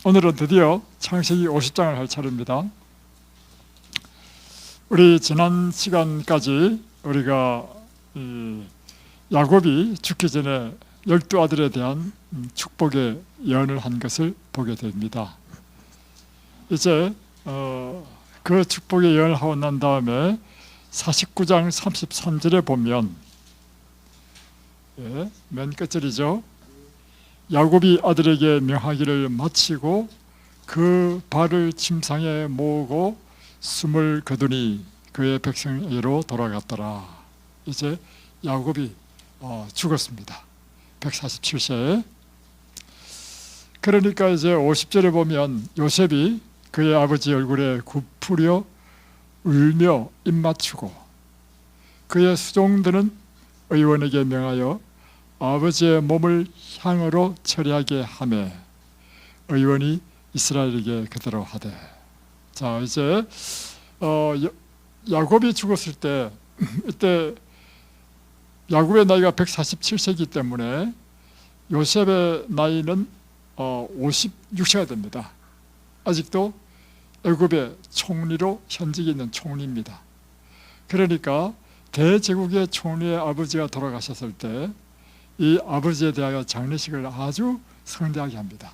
오늘은 드디어 창세기 50장을 할 차례입니다. 우리 지난 시간까지 우리가 야곱이 죽기 전에 12아들에 대한 축복의 예언을 한 것을 보게 됩니다. 이제 그 축복의 예언을 하고 난 다음에 49장 33절에 보면 맨 끝절이죠. 야곱이 아들에게 명하기를 마치고 그 발을 침상에 모으고 숨을 거두니 그의 백성에게로 돌아갔더라. 이제 야곱이 죽었습니다. 147세에. 그러니까 이제 50절에 보면 요셉이 그의 아버지 얼굴에 굽으려 울며 입맞추고 그의 수종들은 의원에게 명하여 아버지의 몸을 향으로 처리하게 하매 의원이 이스라엘에게 그대로 하되. 자, 이제 야곱이 죽었을 때 이때 야곱의 나이가 147세이기 때문에 요셉의 나이는 56세가 됩니다. 아직도 애굽의 총리로 현직에 있는 총리입니다. 그러니까 대제국의 총리의 아버지가 돌아가셨을 때 이 아버지에 대하여 장례식을 아주 성대하게 합니다.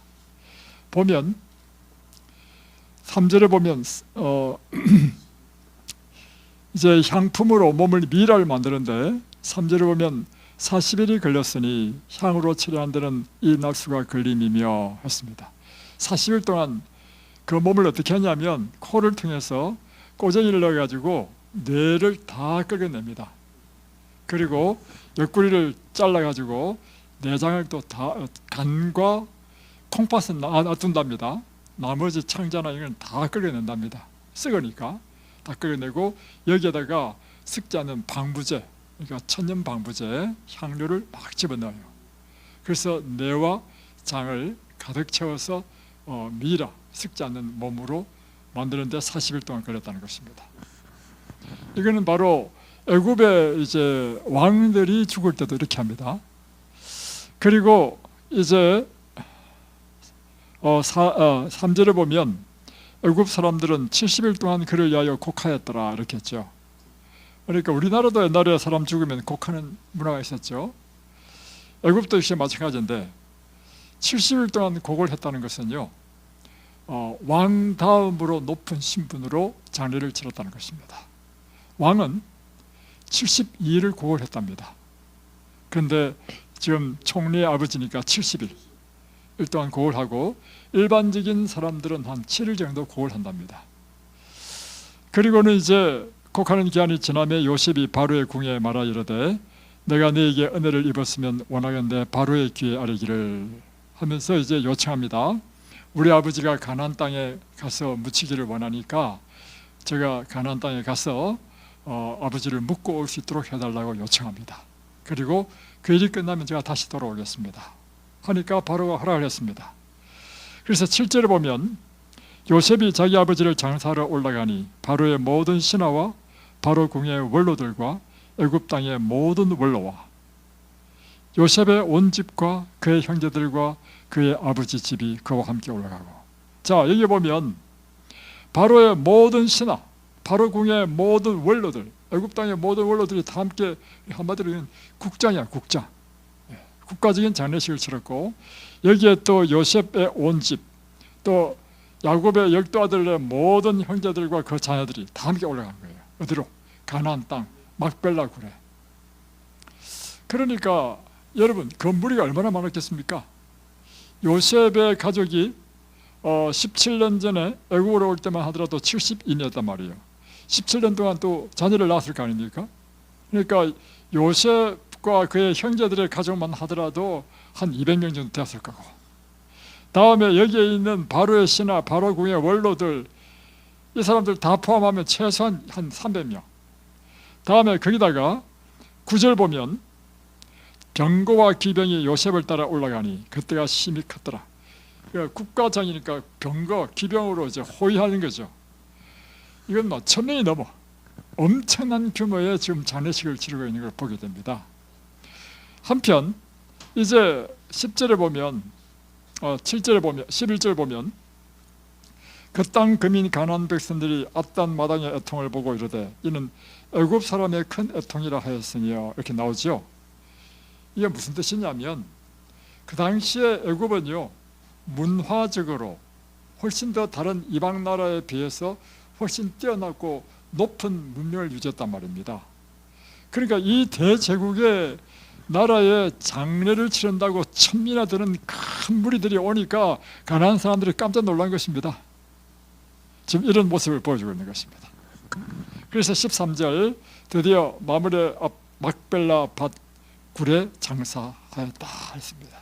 보면 3절에 보면 이제 향품으로 몸을 미라를 만드는데 3절에 보면 40일이 걸렸으니 향으로 처리한 데는 이 날수가 걸림이며 했습니다. 40일 동안 그 몸을 어떻게 하냐면 코를 통해서 꼬쟁이를 넣어가지고 뇌를 다 긁어냅니다. 그리고 옆구리를 잘라가지고 내장을 또 다 간과 콩팥은 놔둔답니다. 나머지 창자나 이건 다 끓여낸답니다. 썩으니까 다 끓여내고 여기에다가 썩지 않은 방부제, 그러니까 천연 방부제 향료를 막 집어넣어요. 그래서 뇌와 장을 가득 채워서 미라, 썩지 않는 몸으로 만드는데 40일 동안 걸렸다는 것입니다. 이거는 바로 애굽의 이제 왕들이 죽을 때도 이렇게 합니다. 그리고 이제 3절에 보면 애굽 사람들은 70일 동안 그를 위하여 곡하였더라 이렇게 했죠. 그러니까 우리나라도 옛날에 사람 죽으면 곡하는 문화가 있었죠. 애굽도 역시 마찬가지인데 70일 동안 곡을 했다는 것은요, 왕 다음으로 높은 신분으로 장례를 치렀다는 것입니다. 왕은 72일을 곡을 했답니다. 그런데 지금 총리의 아버지니까 70일 동안 곡을 하고 일반적인 사람들은 한 7일 정도 곡을 한답니다. 그리고는 이제 곡하는 기한이 지나면 요셉이 바로의 궁에 말하 이르되 내가 너에게 은혜를 입었으면 원하건대 바로의 귀에 아뢰기를 하면서 이제 요청합니다. 우리 아버지가 가나안 땅에 가서 묻히기를 원하니까 제가 가나안 땅에 가서 아버지를 묻고 올 수 있도록 해달라고 요청합니다. 그리고 그 일이 끝나면 제가 다시 돌아오겠습니다 하니까 바로가 허락을 했습니다. 그래서 7절에 보면 요셉이 자기 아버지를 장사하러 올라가니 바로의 모든 신하와 바로 궁의 원로들과 애굽 땅의 모든 원로와 요셉의 온 집과 그의 형제들과 그의 아버지 집이 그와 함께 올라가고. 자, 여기 보면 바로의 모든 신하, 바로 궁의 모든 원로들, 애굽 땅의 모든 원로들이 다 함께, 한마디로 국장이야, 국장. 국가적인 장례식을 치렀고 여기에 또 요셉의 온 집, 또 야곱의 12아들의 모든 형제들과 그 자녀들이 다 함께 올라간 거예요. 어디로? 가나안 땅 막벨라 굴에. 그러니까 여러분, 그 무리가 얼마나 많았겠습니까? 요셉의 가족이 17년 전에 애굽으로 올 때만 하더라도 70인이었단 말이에요. 17년 동안 또 자녀를 낳았을 거 아닙니까? 그러니까 요셉과 그의 형제들의 가족만 하더라도 한 200명 정도 되었을 거고, 다음에 여기에 있는 바로의 신하, 바로 궁의 원로들, 이 사람들 다 포함하면 최소한 한 300명. 다음에 거기다가 9절 보면 병거와 기병이 요셉을 따라 올라가니 그때가 심히 컸더라. 국가장이니까 병거, 기병으로 이제 호위하는 거죠. 이건 뭐 1000명이 넘어 엄청난 규모의 지금 장례식을 치르고 있는 걸 보게 됩니다. 한편 이제 10절에 보면 7절에 보면 11절 보면 그 땅 거민 가나안 백성들이 앗단 마당의 애통을 보고 이르되 이는 애굽 사람의 큰 애통이라 하였으니요 이렇게 나오죠. 이게 무슨 뜻이냐면 그 당시에 애굽은요 문화적으로 훨씬 더 다른 이방 나라에 비해서 훨씬 뛰어나고 높은 문명을 유지했단 말입니다. 그러니까 이 대제국의 나라에 장례를 치른다고 천미나 되는 큰 무리들이 오니까 가나안 사람들이 깜짝 놀란 것입니다. 지금 이런 모습을 보여주고 있는 것입니다. 그래서 13절 드디어 마므레 앞 막벨라 밭 굴에 장사하였다 했습니다.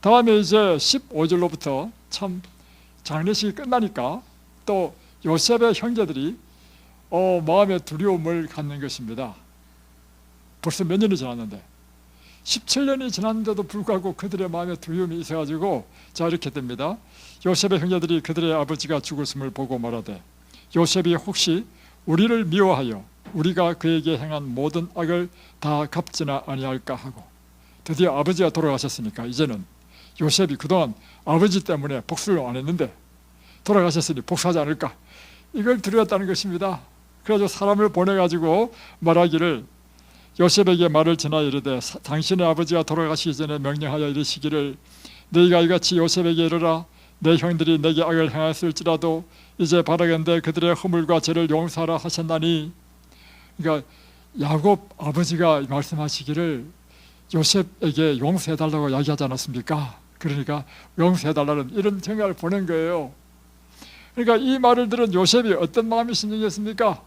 다음에 이제 15절로부터 참 장례식이 끝나니까 또 요셉의 형제들이 마음의 두려움을 갖는 것입니다. 벌써 몇 년이 지났는데 17년이 지났는데도 불구하고 그들의 마음에 두려움이 있어가지고 자 이렇게 됩니다. 요셉의 형제들이 그들의 아버지가 죽었음을 보고 말하되 요셉이 혹시 우리를 미워하여 우리가 그에게 행한 모든 악을 다 갚지나 아니할까 하고 드디어 아버지가 돌아가셨으니까 이제는 요셉이 그동안 아버지 때문에 복수를 안 했는데 돌아가셨으니 복수하지 않을까 이걸 두려웠다는 것입니다. 그래서 사람을 보내가지고 말하기를 요셉에게 말을 전하여 이르되 당신의 아버지가 돌아가시기 전에 명령하여 이르시기를 너희가 이같이 요셉에게 이르라 내 형들이 내게 악을 행하였을지라도 이제 바라건대 그들의 허물과 죄를 용서하라 하셨나니 그러니까 야곱 아버지가 말씀하시기를 요셉에게 용서해달라고 이야기하지 않았습니까? 그러니까 용서해달라는 이런 생각을 보낸 거예요. 그러니까 이 말을 들은 요셉이 어떤 마음이 심정했습니까?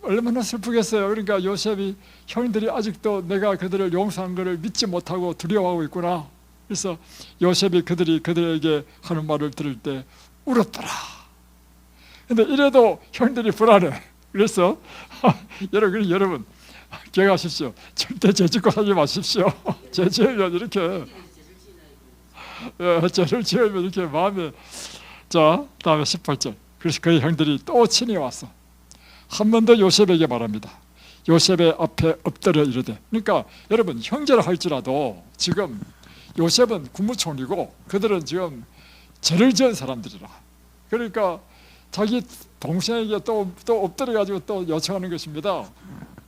얼마나 슬프겠어요. 그러니까 요셉이 형들이 아직도 내가 그들을 용서한 것을 믿지 못하고 두려워하고 있구나. 그래서 요셉이 그들에게 하는 말을 들을 때 울었더라. 근데 이래도 형들이 불안해. 그래서 여러분 기억하십시오. 절대 죄 짓고 살지 마십시오. 죄 지으면 이렇게 죄를 지으면 이렇게 마음에 자 다음에 18절 그래서 그의 형들이 또 친히 왔어. 한 번 더 요셉에게 말합니다. 요셉의 앞에 엎드려 이르되 그러니까 여러분 형제라 할지라도 지금 요셉은 국무총리고 그들은 지금 죄를 지은 사람들이라 그러니까 자기 동생에게 또 엎드려가지고 또 요청하는 것입니다.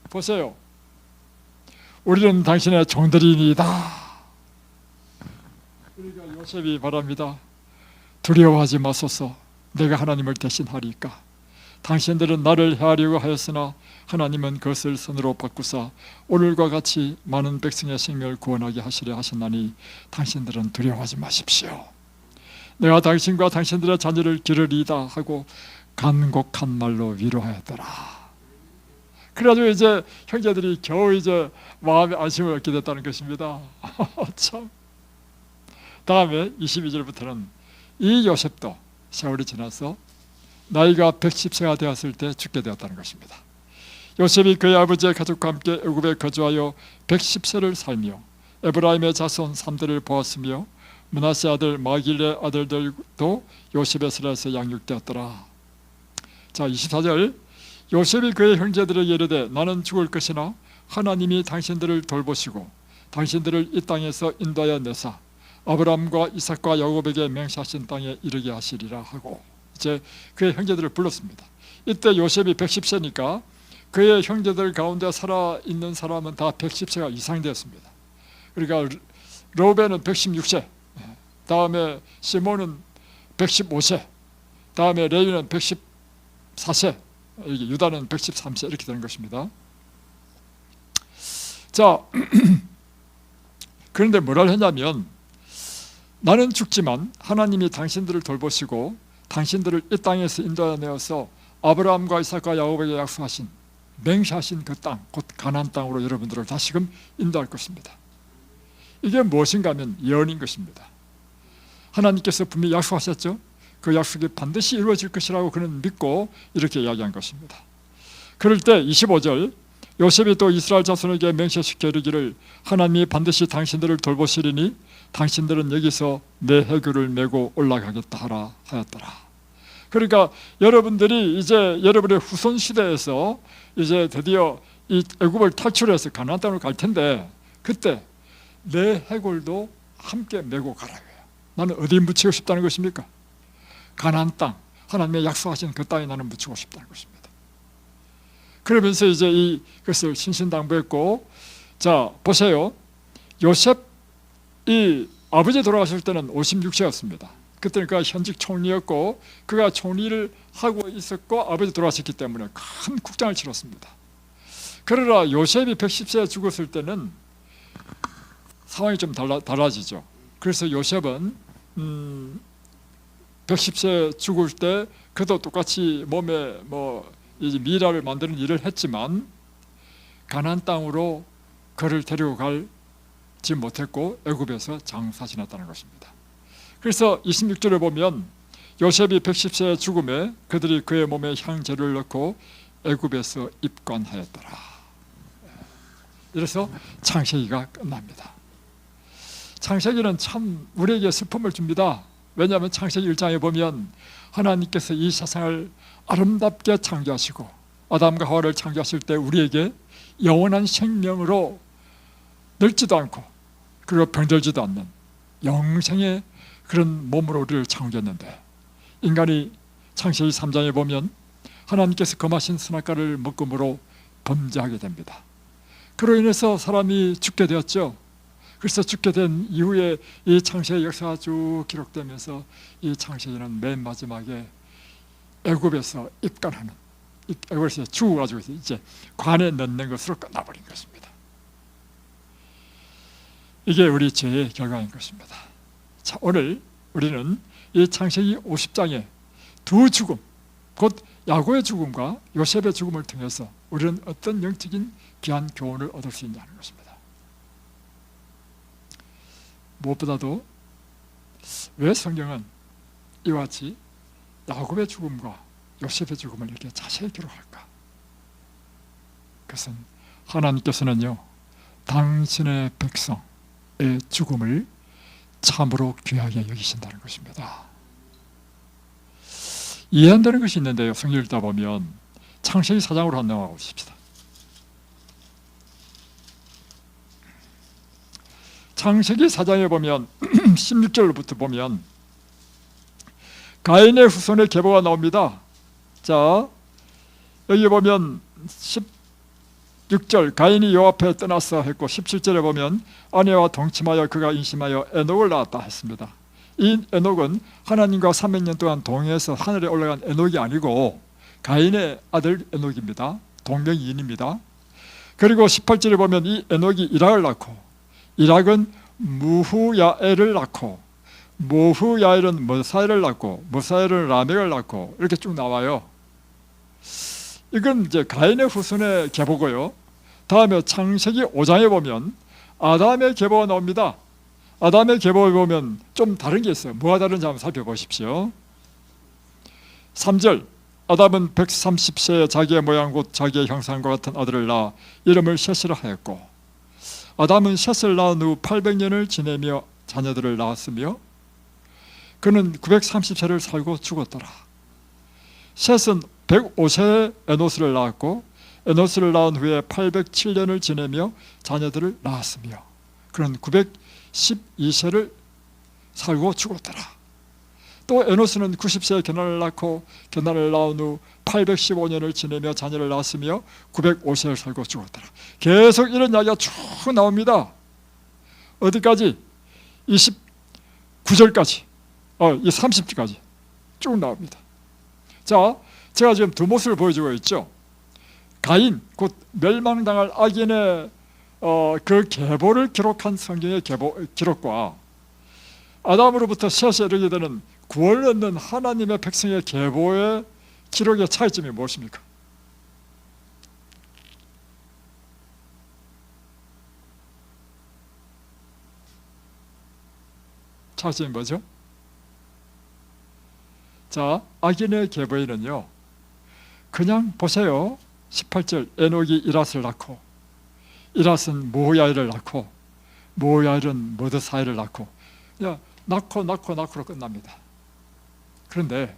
보세요. 우리는 당신의 종들이니이다. 그러니까 요셉이 말합니다. 두려워하지 마소서. 내가 하나님을 대신하리까. 당신들은 나를 해하려고 하였으나 하나님은 그것을 선으로 바꾸사 오늘과 같이 많은 백성의 생명을 구원하게 하시려 하셨나니 당신들은 두려워하지 마십시오. 내가 당신과 당신들의 자녀를 기르리이다 하고 간곡한 말로 위로하였더라. 그래가지고 이제 형제들이 겨우 이제 마음의 안심을 얻게 됐다는 것입니다. 참. 다음에 22절부터는 이 요셉도 세월이 지나서 나이가 110세가 되었을 때 죽게 되었다는 것입니다. 요셉이 그의 아버지의 가족과 함께 애굽에 거주하여 110세를 살며 에브라임의 자손 3대를 보았으며 므낫세 아들 마길의 아들들도 요셉의 슬에서 양육되었더라. 자 24절 요셉이 그의 형제들에게 이르되 나는 죽을 것이나 하나님이 당신들을 돌보시고 당신들을 이 땅에서 인도하여 내사 아브라함과 이삭과 야곱에게 맹세하신 땅에 이르게 하시리라 하고 이제 그의 형제들을 불렀습니다. 이때 요셉이 110세니까 그의 형제들 가운데 살아있는 사람은 다 110세가 이상 되었습니다. 그러니까 르우벤은 116세, 다음에 시몬은 115세, 다음에 레위는 114세, 유다는 113세 이렇게 되는 것입니다. 자, 그런데 뭐라 했냐면 나는 죽지만 하나님이 당신들을 돌보시고 당신들을 이 땅에서 인도하여내어서 아브라함과 이삭과 야곱에게 약속하신 맹세하신 그 땅, 곧 가나안 땅으로 여러분들을 다시금 인도할 것입니다. 이게 무엇인가 하면 예언인 것입니다. 하나님께서 분명히 약속하셨죠. 그 약속이 반드시 이루어질 것이라고 그는 믿고 이렇게 이야기한 것입니다. 그럴 때 25절 요셉이 또 이스라엘 자손에게 맹세시켜 이르기를 하나님이 반드시 당신들을 돌보시리니 당신들은 여기서 내 해교를 메고 올라가겠다 하라 하였더라. 그러니까 여러분들이 이제 여러분의 후손 시대에서 이제 드디어 이 애굽을 탈출해서 가나안 땅으로 갈 텐데 그때 내 해골도 함께 메고 가라고요. 나는 어디에 묻히고 싶다는 것입니까? 가나안 땅, 하나님의 약속하신 그 땅에 나는 묻히고 싶다는 것입니다. 그러면서 이제 이것을 신신당부했고, 자 보세요. 요셉이 아버지 돌아가실 때는 56세였습니다. 그때는 그가 현직 총리였고, 그가 총리를 하고 있었고 아버지 돌아가셨기 때문에 큰 국장을 치렀습니다. 그러나 요셉이 110세에 죽었을 때는 상황이 좀 달라지죠. 그래서 요셉은 110세 죽을 때 그도 똑같이 몸에 이제 미라를 만드는 일을 했지만 가나안 땅으로 그를 데리고 가지 못했고 애굽에서 장사 지냈다는 것입니다. 그래서 26절에 보면 요셉이 110세의 죽음에 그들이 그의 몸에 향재를 넣고 애굽에서 입관하였더라. 이래서 창세기가 끝납니다. 창세기는 참 우리에게 슬픔을 줍니다. 왜냐하면 창세기 1장에 보면 하나님께서 이 세상을 아름답게 창조하시고 아담과 하와를 창조하실 때 우리에게 영원한 생명으로 늙지도 않고 그리고 병들지도 않는 영생의 그런 몸으로 우리를 창조했는데, 인간이 창세기 3장에 보면 하나님께서 금하신 선악과를 먹음으로 범죄하게 됩니다. 그로 인해서 사람이 죽게 되었죠. 그래서 죽게 된 이후에 이 창세기 역사가 쭉 기록되면서 이 창세기는 맨 마지막에 애굽에서 입관하는, 애굽에서 죽어가지고 이제 관에 넣는 것으로 끝나버린 것입니다. 이게 우리 죄의 결과인 것입니다. 자, 오늘 우리는 이 창세기 50장의 두 죽음, 곧 야곱의 죽음과 요셉의 죽음을 통해서 우리는 어떤 영적인 귀한 교훈을 얻을 수 있냐는 것입니다. 무엇보다도 왜 성경은 이와 같이 야곱의 죽음과 요셉의 죽음을 이렇게 자세히 기록할까? 그것은 하나님께서는요, 당신의 백성의 죽음을 참으로 귀하게 여기신다는 것입니다. 이해 안 되는 것이 있는데요, 성경 읽다 보면 창세기 4장으로 한번 넘어가 보십시다. 창세기 4장에 보면 16절부터 보면 가인의 후손의 계보가 나옵니다. 자, 여기 보면 16절 가인이 여호와 앞에 떠났어 했고, 17절에 보면 아내와 동침하여 그가 임신하여 에녹을 낳았다 했습니다. 이 에녹은 하나님과 300년 동안 동행해서 하늘에 올라간 에녹이 아니고 가인의 아들 에녹입니다. 동명이인입니다. 그리고 18절에 보면 이 에녹이 이락을 낳고, 이락은 무후야엘을 낳고, 무후야엘은 머사엘을 낳고, 머사엘은 라멕을 낳고, 이렇게 쭉 나와요. 이건 이제 가인의 후손의 계보고요. 다음에 창세기 5장에 보면 아담의 계보가 나옵니다. 아담의 계보에 보면 좀 다른 게 있어요. 뭐가 다른지 한번 살펴보십시오. 3절, 아담은 130세에 자기의 모양 곧 자기의 형상과 같은 아들을 낳아 이름을 셋이라 하였고, 아담은 셋을 낳은 후 800년을 지내며 자녀들을 낳았으며 그는 930세를 살고 죽었더라. 셋은 105세에 에노스를 낳았고 에노스를 낳은 후에 807년을 지내며 자녀들을 낳았으며 그는 912세를 살고 죽었더라. 또 에노스는 90세에 게날을 낳고 게날을 낳은 후 815년을 지내며 자녀를 낳았으며 905세를 살고 죽었더라. 계속 이런 이야기가 쭉 나옵니다. 어디까지? 29절까지, 이 30절까지 쭉 나옵니다. 자, 제가 지금 두 모습을 보여주고 있죠. 가인, 곧 멸망당할 악인의 그 계보를 기록한 성경의 기록과 아담으로부터 셋에 이르게 되는 구원을 얻는 하나님의 백성의 계보의 기록의 차이점이 무엇입니까? 차이점이 뭐죠? 자, 악인의 계보에는요, 그냥 보세요. 18절, 에녹이 이랏을 낳고 이랏은 모야일을 낳고 모야일은 머드사일을 낳고, 그냥 낳고로 끝납니다. 그런데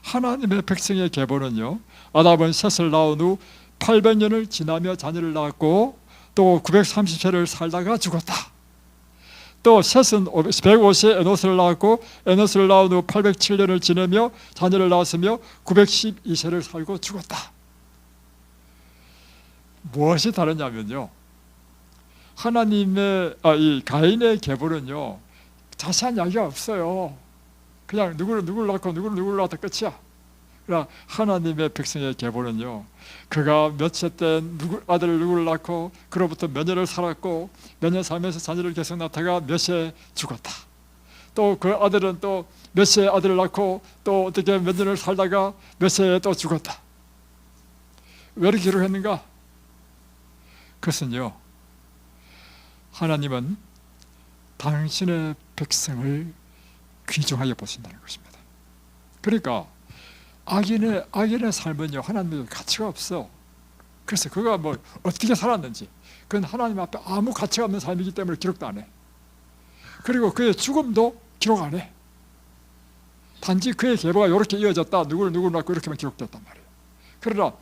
하나님의 백성의 계보는요, 아담은 셋을 낳은 후 800년을 지나며 자녀를 낳았고 또 930세를 살다가 죽었다. 또 셋은 150에 에노스를 낳았고 에노스를 낳은 후 807년을 지내며 자녀를 낳았으며 912세를 살고 죽었다. 무엇이 다르냐면요, 하나님의 이 가인의 계보는요 자세한 이야기가 없어요. 그냥 누구를 낳고 누구를 낳았다 끝이야. 그러나 하나님의 백성의 계보는요, 그가 몇 세 때 아들을 누구를 낳고 그로부터 몇 년을 살았고 몇 년 살면서 자녀를 계속 낳다가 몇 세에 죽었다. 또 그 아들은 또 몇 세에 아들을 낳고 또 어떻게 몇 년을 살다가 몇 세에 또 죽었다. 왜 이렇게 기록했는가? 그것은요, 하나님은 당신의 백성을 귀중하게 보신다는 것입니다. 그러니까 악인의 삶은요 하나님의 가치가 없어. 그래서 그가 뭐 어떻게 살았는지 그건 하나님 앞에 아무 가치가 없는 삶이기 때문에 기록도 안 해. 그리고 그의 죽음도 기록 안 해. 단지 그의 계보가 이렇게 이어졌다, 누구를 낳고 이렇게만 기록됐단 말이에요. 그러나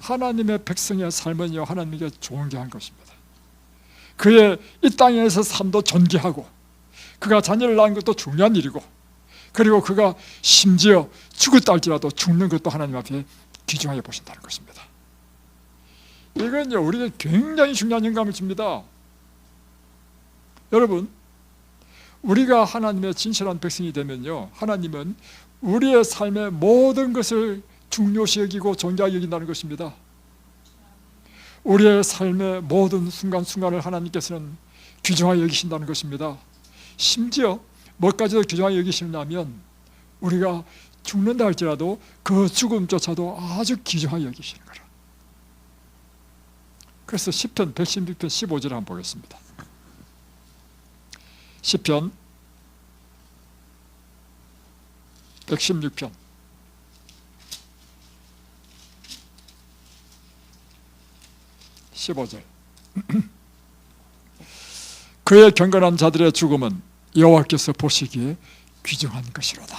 하나님의 백성의 삶은요 하나님께 존귀한 것입니다. 그의 이 땅에서 삶도 존귀하고, 그가 자녀를 낳은 것도 중요한 일이고, 그리고 그가 심지어 죽었다 할지라도 죽는 것도 하나님 앞에 귀중하게 보신다는 것입니다. 이건요 우리에게 굉장히 중요한 영감을 줍니다. 여러분, 우리가 하나님의 진실한 백성이 되면요, 하나님은 우리의 삶의 모든 것을 중요시 여기고 존귀하게 여긴다는 것입니다. 우리의 삶의 모든 순간순간을 하나님께서는 귀중하게 여기신다는 것입니다. 심지어 뭐까지도 귀중하게 여기시냐면 우리가 죽는다 할지라도 그 죽음조차도 아주 귀중하게 여기시는 거라. 그래서 시편 116편 15절을 한번 보겠습니다. 시편 116편 15절 그의 경건한 자들의 죽음은 여호와께서 보시기에 귀중한 것이로다.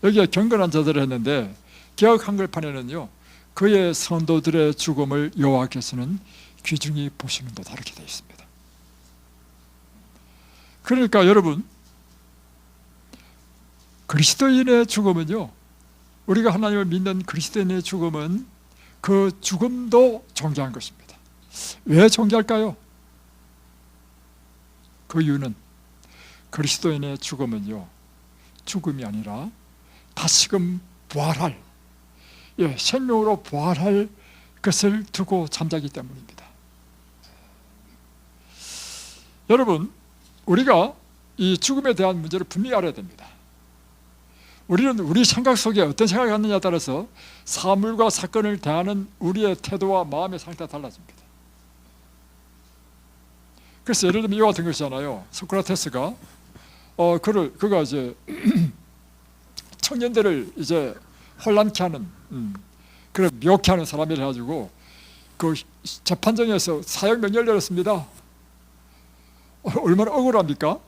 여기에 경건한 자들을 했는데 개역 한글판에는요 그의 성도들의 죽음을 여호와께서는 귀중히 보시는도다 이렇게 되어 있습니다. 그러니까 여러분, 그리스도인의 죽음은요, 우리가 하나님을 믿는 그리스도인의 죽음은 그 죽음도 존귀한 것입니다. 왜 존귀할까요? 그 이유는 그리스도인의 죽음은요 죽음이 아니라 다시금 부활할, 생명으로 부활할 것을 두고 잠자기 때문입니다. 여러분, 우리가 이 죽음에 대한 문제를 분명히 알아야 됩니다. 우리는 우리 생각 속에 어떤 생각이 갖느냐에 따라서 사물과 사건을 대하는 우리의 태도와 마음의 상태가 달라집니다. 그래서 예를 들면 이와 같은 것이잖아요. 소크라테스가 그가 이제 청년들을 이제 혼란케 하는 그런 묘케 하는 사람이라 가지고 그 재판정에서 사형 명령을 내렸습니다. 얼마나 억울합니까?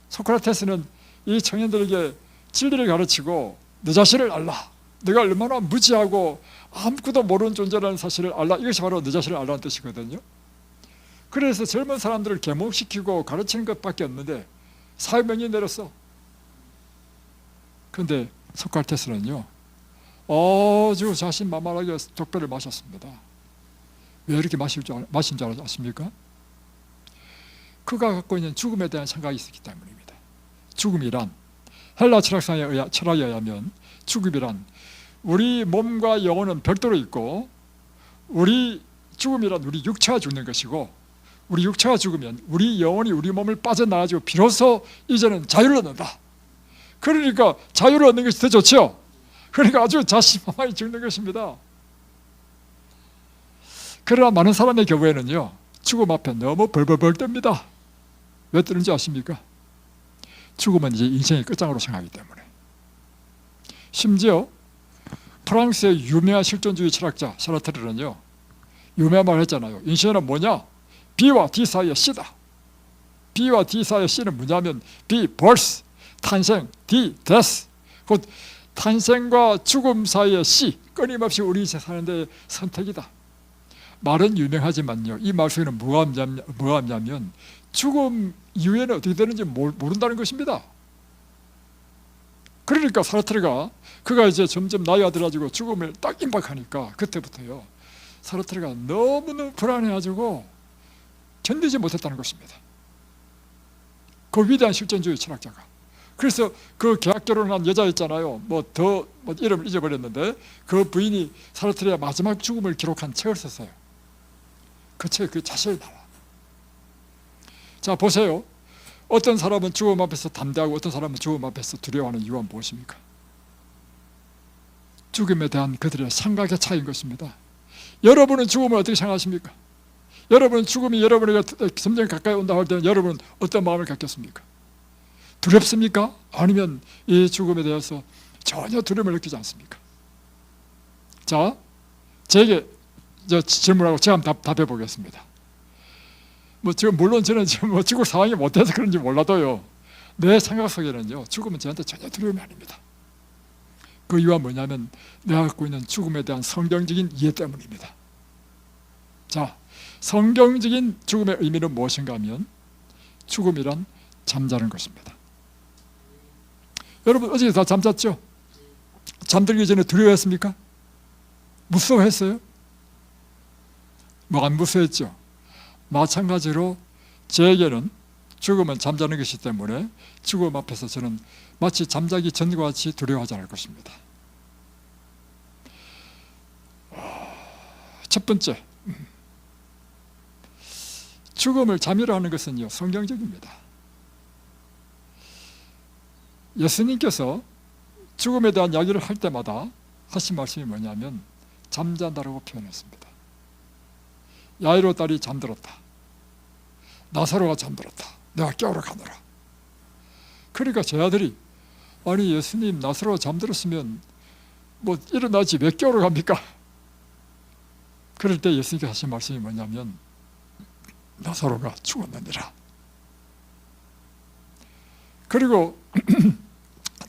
소크라테스는 이 청년들에게 진리를 가르치고 너 자신을 알라, 네가 얼마나 무지하고 아무것도 모르는 존재라는 사실을 알라, 이것이 바로 너 자신을 알라는 뜻이거든요. 그래서 젊은 사람들을 계몽시키고 가르치는 것밖에 없는데 사형 명령이 내렸어. 그런데 소크라테스는요 아주 자신만만하게 독배를 마셨습니다. 왜 이렇게 마신 줄 아십니까? 그가 갖고 있는 죽음에 대한 생각이 있었기 때문입니다. 죽음이란 헬라 철학에 의하면 죽음이란 우리 몸과 영혼은 별도로 있고, 우리 죽음이란 우리 육체가 죽는 것이고, 우리 육체가 죽으면 우리 영혼이 우리 몸을 빠져나가지고 비로소 이제는 자유를 얻는다. 그러니까 자유를 얻는 것이 더 좋죠. 그러니까 아주 자신만만히 죽는 것입니다. 그러나 많은 사람의 경우에는요 죽음 앞에 너무 벌벌벌 떱니다. 왜 뜨는지 아십니까? 죽음은 이제 인생의 끝장으로 생각하기 때문에. 심지어 프랑스의 유명한 실존주의 철학자 사르트르는요 유명한 말을 했잖아요. 인생은 뭐냐? B와 D 사이의 C다. B와 D 사이의 C는 뭐냐면 B, birth, 탄생, D, death. 곧 탄생과 죽음 사이의 C, 끊임없이 우리 인생 사는 데 선택이다. 말은 유명하지만요 이 말 속에는 뭐가 없냐면 죽음 이후에는 어떻게 되는지 모른다는 것입니다. 그러니까 사르트르가 그가 이제 점점 나이가 들어가지고 죽음을 딱 임박하니까 그때부터요 사르트르가 너무너무 불안해가지고 견디지 못했다는 것입니다. 그 위대한 실존주의 철학자가. 그래서 그 계약 결혼한 여자 있잖아요. 뭐 이름을 잊어버렸는데 그 부인이 사르트르의 마지막 죽음을 기록한 책을 썼어요. 그 책에 그 자세히 나와. 자, 보세요. 어떤 사람은 죽음 앞에서 담대하고 어떤 사람은 죽음 앞에서 두려워하는 이유가 무엇입니까? 죽음에 대한 그들의 생각의 차이인 것입니다. 여러분은 죽음을 어떻게 생각하십니까? 여러분은 죽음이 여러분에게 점점 가까이 온다 할 때는 여러분은 어떤 마음을 갖겠습니까? 두렵습니까? 아니면 이 죽음에 대해서 전혀 두려움을 느끼지 않습니까? 자, 제게 질문하고 제가 한번 답해 보겠습니다. 지금 물론 저는 지금 죽을 상황이 못 돼서 그런지 몰라도요. 내 생각 속에는요. 죽음은 저한테 전혀 두려움이 아닙니다. 그 이유가 뭐냐면 내가 갖고 있는 죽음에 대한 성경적인 이해 때문입니다. 자, 성경적인 죽음의 의미는 무엇인가 하면 죽음이란 잠자는 것입니다. 여러분 어제 다 잠잤죠? 잠들기 전에 두려워했습니까? 무서워했어요? 뭐 안 무서워했죠? 마찬가지로 저에게는 죽음은 잠자는 것이기 때문에 죽음 앞에서 저는 마치 잠자기 전과 같이 두려워하지 않을 것입니다. 첫 번째, 죽음을 잠이라 하는 것은요 성경적입니다. 예수님께서 죽음에 대한 이야기를 할 때마다 하신 말씀이 뭐냐면 잠잔다라고 표현했습니다. 야이로 딸이 잠들었다. 나사로가 잠들었다. 내가 깨우러 가노라. 그러니까 제 아들이 아니 예수님 나사로가 잠들었으면 뭐 일어나지 왜 깨우러 갑니까? 그럴 때 예수님께서 하신 말씀이 뭐냐면 나사로가 죽었느니라. 그리고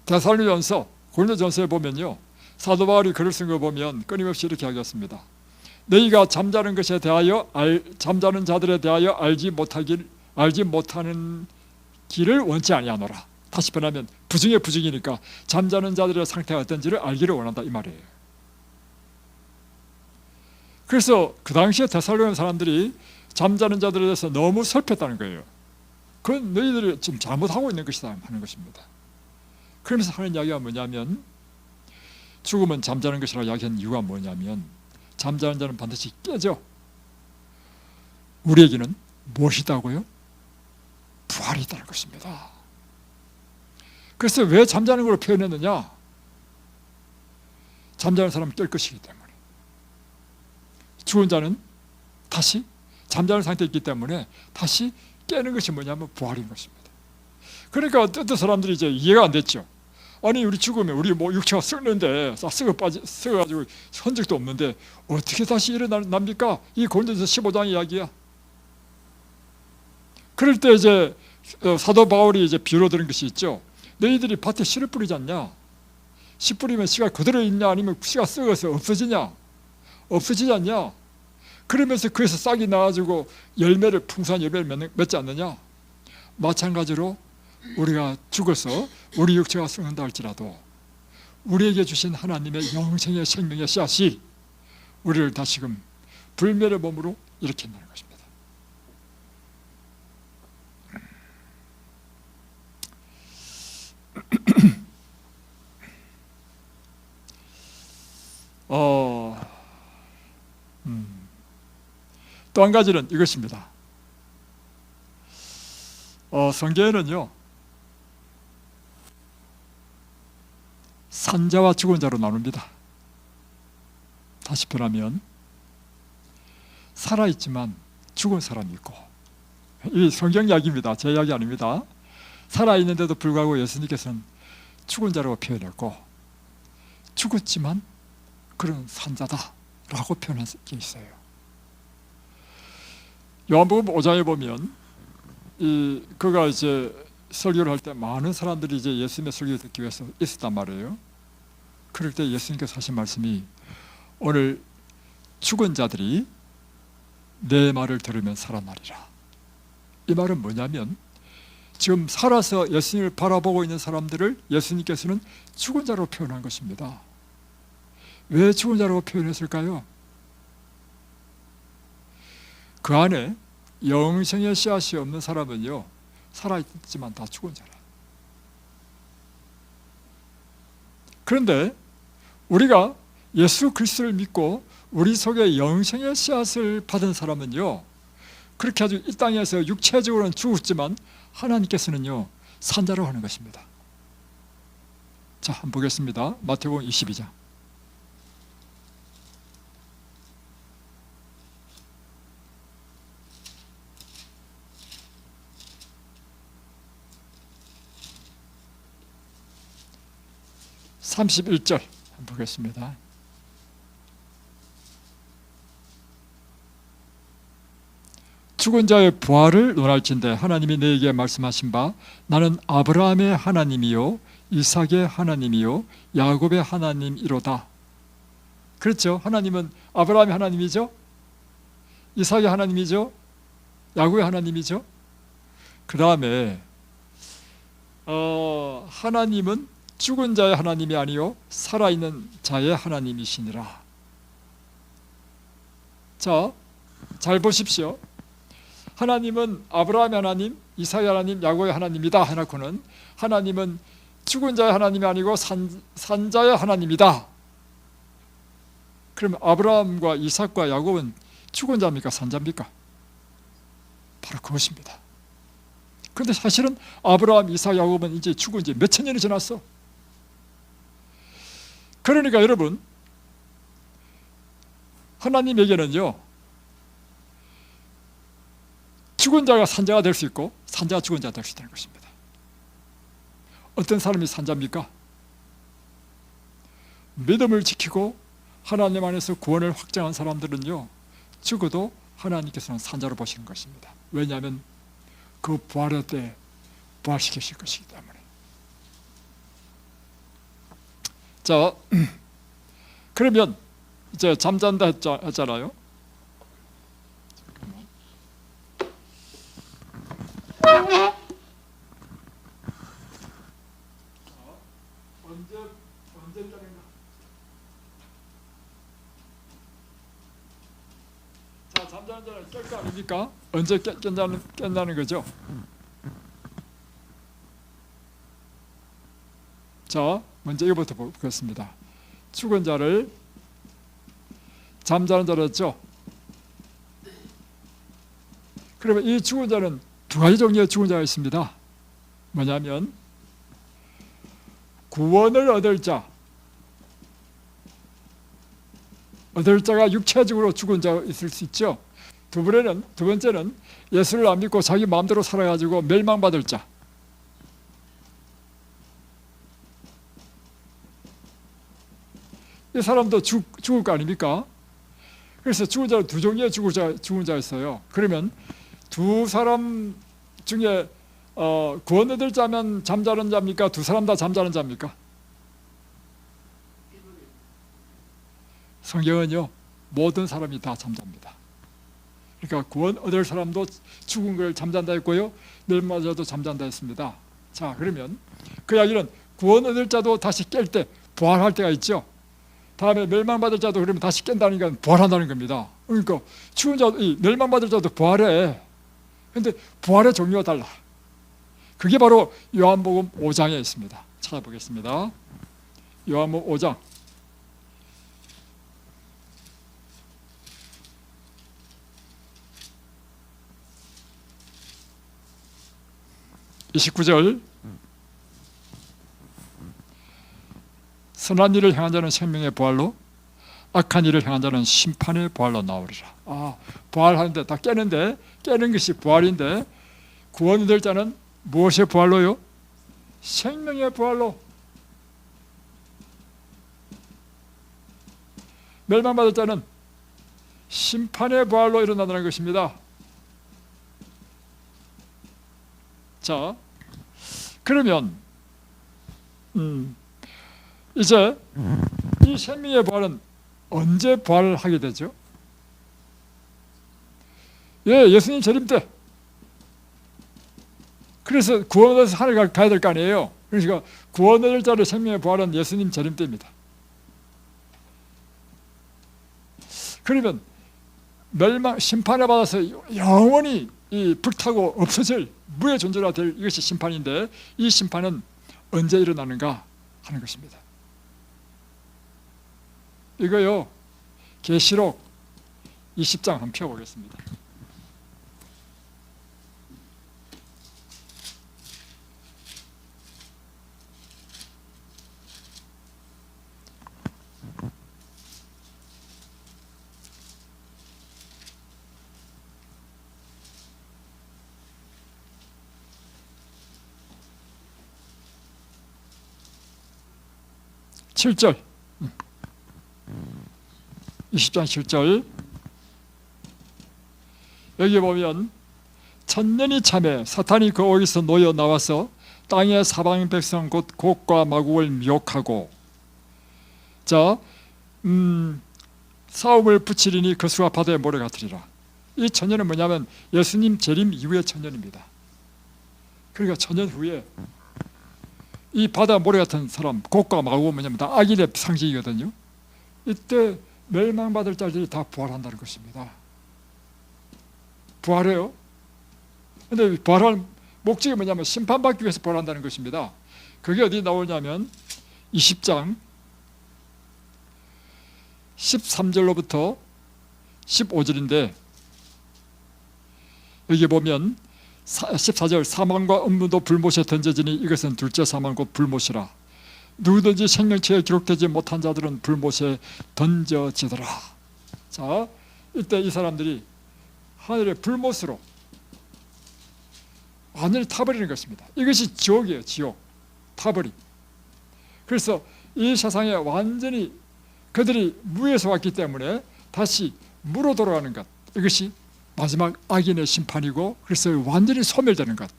데살로니가전서 고린도전서에 보면요 사도 바울이 글을 쓴 거 보면 끊임없이 이렇게 하겠습니다. 너희가 잠자는 것에 대하여 잠자는 자들에 대하여 알지 못하는 길을 원치 아니하노라. 다시 변하면 부중의 부중이니까 잠자는 자들의 상태가 어떤지를 알기를 원한다 이 말이에요. 그래서 그 당시에 데살로니가 사람들이 잠자는 자들에 대해서 너무 슬펐다는 거예요. 그건 너희들이 지금 잘못하고 있는 것이다 하는 것입니다. 그러면서 하는 이야기가 뭐냐면 죽음은 잠자는 것이라고 이야기한 이유가 뭐냐면 잠자는 자는 반드시 깨죠. 우리에게는 무엇이다고요? 부활이 있다는 것입니다. 그래서 왜 잠자는 걸 표현했느냐? 잠자는 사람은 깰 것이기 때문에. 죽은 자는 다시 잠자는 상태에 있기 때문에 다시 깨는 것이 뭐냐면 부활인 것입니다. 그러니까 어떤 사람들이 이제 이해가 안 됐죠. 아니 우리 죽으면 우리 뭐 육체가 썩는데 썩어가지고 흔적도 없는데 어떻게 다시 일어납니까? 이 고린도전서 15장 이야기야. 그럴 때 이제 사도 바울이 이제 비유로 들은 것이 있죠. 너희들이 밭에 씨를 뿌리지 않냐? 씨 뿌리면 씨가 그대로 있냐? 아니면 씨가 썩어서 없어지냐? 없어지지 않냐? 그러면서 그에서 싹이 나가지고 풍성한 열매를 맺지 않느냐? 마찬가지로 우리가 죽어서 우리 육체가 썩는다 할지라도 우리에게 주신 하나님의 영생의 생명의 씨앗이 우리를 다시금 불멸의 몸으로 일으킨다는 것입니다. 또 한 가지는 이것입니다. 성경에는요 산자와 죽은 자로 나눕니다. 다시 표현하면 살아있지만 죽은 사람이 있고, 이 성경 이야기입니다. 제 이야기 아닙니다. 살아있는데도 불구하고 예수님께서는 죽은 자라고 표현했고 죽었지만 그런 산자다라고 표현한 게 있어요. 요한복음 5장에 보면 그가 이제 설교를 할 때 많은 사람들이 이제 예수님의 설교를 듣기 위해서 있었단 말이에요. 그럴 때 예수님께서 하신 말씀이 오늘 죽은 자들이 내 말을 들으면 살아나리라. 이 말은 뭐냐면 지금 살아서 예수님을 바라보고 있는 사람들을 예수님께서는 죽은 자로 표현한 것입니다. 왜 죽은 자로 표현했을까요? 그 안에 영생의 씨앗이 없는 사람은요, 살아있지만 다 죽은 자라. 그런데 우리가 예수 그리스도를 믿고 우리 속에 영생의 씨앗을 받은 사람은요, 그렇게 아주 이 땅에서 육체적으로는 죽었지만 하나님께서는요, 산자로 하는 것입니다. 자, 한번 보겠습니다. 마태복음 22장. (31절) 한번 보겠습니다. 죽은 자의 부활을 논할진대 하나님이 너에게 말씀하신 바 나는 아브라함의 하나님이요 이삭의 하나님이요 야곱의 하나님이로다. 그렇죠. 하나님은 아브라함의 하나님이죠, 이삭의 하나님이죠, 야곱의 하나님이죠. 그 다음에 하나님은 죽은 자의 하나님이 아니요 살아있는 자의 하나님이시니라. 자, 잘 보십시오. 하나님은 아브라함의 하나님, 이삭의 하나님, 야곱의 하나님이다 해놓고는 하나님은 죽은 자의 하나님이 아니고 산 자의 하나님이다. 그러면 아브라함과 이삭과 야곱은 죽은 자입니까, 산 자입니까? 바로 그것입니다. 그런데 사실은 아브라함, 이삭, 야곱은 이제 죽은 지 몇천 년이 지났어. 그러니까 여러분, 하나님에게는요, 죽은 자가 산자가 될 수 있고 산자가 죽은 자가 될 수 있다는 것입니다. 어떤 사람이 산자입니까? 믿음을 지키고 하나님 안에서 구원을 확장한 사람들은요, 죽어도 하나님께서는 산자로 보시는 것입니다. 왜냐하면 그 부활의 때 부활시키실 것이기 때문에. 자, 그러면 이제 잠잔다 했잖아요. 언제 깨는가? 자, 잠자는 자는 깰 거 아닙니까? 언제 깬다는 거죠. 자, 먼저 이거부터 보겠습니다. 죽은 자를 잠자는 자로 했죠. 그러면 이 죽은 자는 두 가지 종류의 죽은 자가 있습니다. 뭐냐면 구원을 얻을 자가 육체적으로 죽은 자가 있을 수 있죠. 두 번째는 예수를 안 믿고 자기 마음대로 살아가지고 멸망받을 자. 이 사람도 죽을 거 아닙니까? 그래서 죽은 자는 두 종류의 죽은 자 있어요. 그러면 두 사람 중에 구원 얻을 자면 잠자는 자입니까? 두 사람 다 잠자는 자입니까? 성경은요, 모든 사람이 다 잠잡니다. 그러니까 구원 얻을 사람도 죽은 걸 잠잔다 했고요, 멸망자도 잠잔다 했습니다. 자, 그러면 그 이야기는 구원 얻을 자도 다시 깰 때 부활할 때가 있죠. 다음에 멸망받을 자도 그러면 다시 깬다는 건 부활한다는 겁니다. 그러니까 죽은 자도, 멸망받을 자도 부활해. 그런데 부활의 종류가 달라. 그게 바로 요한복음 5장에 있습니다. 찾아보겠습니다. 요한복음 5장 29절. 선한 일을 행한 자는 생명의 부활로, 악한 일을 행한 자는 심판의 부활로 나오리라. 부활하는데 다 깨는 것이 부활인데, 구원이 될 자는 무엇의 부활로요? 생명의 부활로. 멸망받을 자는 심판의 부활로 일어난다는 것입니다. 자, 그러면 이제 이 생명의 부활은 언제 부활을 하게 되죠? 예수님 재림 때. 그래서 구원 얻어서 하늘 가야 될 거 아니에요. 그러니까 구원 얻을 자를 생명의 부활은 예수님 재림 때입니다. 그러면 멸망 심판을 받아서 영원히 이 불타고 없어질 무의 존재가 될 이것이 심판인데, 이 심판은 언제 일어나는가 하는 것입니다. 이거요, 계시록 20장 한번 펴보겠습니다. 칠 절 20장 7절 여기 보면 천년이 참에 사탄이 거기서 놓여 나와서 땅의 사방 백성 곧 곡과 마곡을 미혹하고 싸움을 붙이리니 그 수가 바다의 모래 같으리라. 이 천년은 뭐냐면 예수님 재림 이후의 천년입니다. 그러니까 천년 후에 이 바다 모래 같은 사람, 곡과 마곡은 뭐냐면 다 악인의 상징이거든요. 이때 멸망받을 자들이 다 부활한다는 것입니다. 부활해요. 근데 부활한 목적이 뭐냐면 심판받기 위해서 부활한다는 것입니다. 그게 어디 나오냐면 20장 13절로부터 15절인데, 여기 보면 14절 사망과 음부도 불못에 던져지니 이것은 둘째 사망 곧 불못이라. 누구든지 생명체에 기록되지 못한 자들은 불못에 던져지더라. 자, 이때 이 사람들이 하늘의 불못으로 완전히 타버리는 것입니다. 이것이 지옥이에요. 지옥, 타버림. 그래서 이 세상에 완전히 그들이 무에서 왔기 때문에 다시 무로 돌아가는 것, 이것이 마지막 악인의 심판이고, 그래서 완전히 소멸되는 것,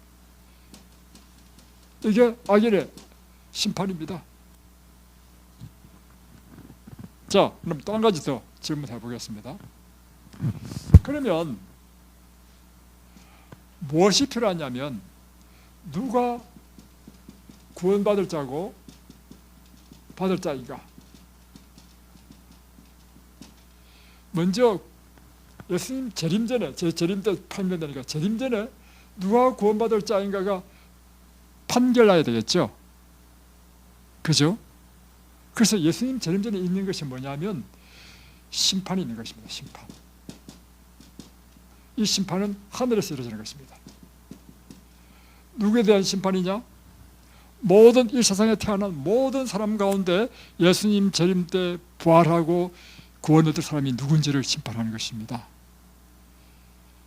이게 악인의 심판입니다. 자, 그럼 또 한 가지 더 질문해 보겠습니다. 그러면 무엇이 필요하냐면, 누가 구원받을 자고 받을 자인가? 먼저 예수님 재림 전에, 재림 때 판결되니까 재림 전에 누가 구원받을 자인가가 판결나야 되겠죠. 그죠? 그래서 예수님 재림 전에 있는 것이 뭐냐면 심판이 있는 것입니다. 심판. 이 심판은 하늘에서 이루어지는 것입니다. 누구에 대한 심판이냐? 모든 이 세상에 태어난 모든 사람 가운데 예수님 재림 때 부활하고 구원 얻을 사람이 누군지를 심판하는 것입니다.